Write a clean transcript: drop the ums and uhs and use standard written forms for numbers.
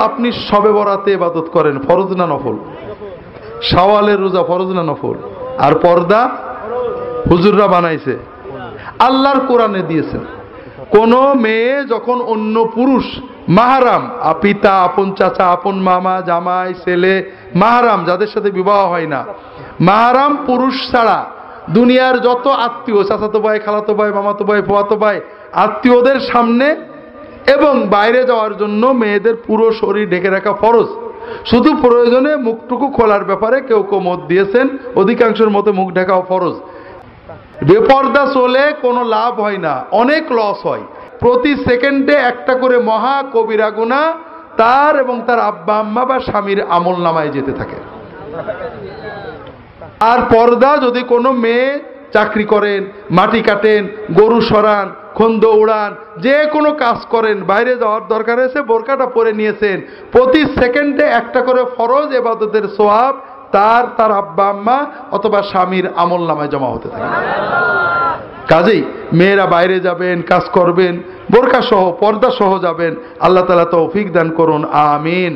আপনি শবে বরাতে ইবাদত করেন, ফরজ না নফল? শাওয়ালের রোজা ফরজ না নফল? আর পর্দা হুজুররা বানাইছে, আল্লাহর কোরআনে দিয়েছেন। কোন মেয়ে যখন অন্য পুরুষ মাহারাম, পিতা, আপন চাচা, আপন মামা, জামাই, ছেলে, মাহারাম যাদের সাথে বিবাহ হয় না, মাহারাম পুরুষ ছাড়া দুনিয়ার যত আত্মীয়, চাচাতো ভাই, খালাতো ভাই, মামাতো ভাই, ফুয়াতো ভাই, আত্মীয়দের সামনে এবং বাইরে যাওয়ার জন্য মেয়েদের পুরো শরীর ঢেকে রাখা ফরজ। শুধু প্রয়োজনে মুখটুকু খোলার ব্যাপারে কেউ কেউ মত দিয়েছেন, অধিকাংশের মতে মুখ ঢাকাও ফরজ। বেপর্দা চলে কোনো লাভ হয় না, অনেক লস হয়। প্রতি সেকেন্ডে একটা করে মহা কবিরা গুনাহ তার এবং তার আব্বা আম্মা বা স্বামীর আমল নামায় যেতে থাকে। আর পর্দা, যদি কোনো মেয়ে চাকরি করেন, মাটি কাটেন, গরু সরান, খন্দ উড়ান, যে কোনো কাজ করেন, বাইরে যাওয়ার দরকার হয়েছে, বোরকাটা পরে নিয়েছেন, প্রতি সেকেন্ডে একটা করে ফরজ ইবাদতের সওয়াব তার আব্বা আম্মা অথবা স্বামীর আমল নামায় জমা হতে থাকে। কাজেই মেয়েরা বাইরে যাবেন, কাজ করবেন, বোরকা সহ, পর্দা সহ যাবেন। আল্লাহ তাআলা তৌফিক দান করুন, আমিন।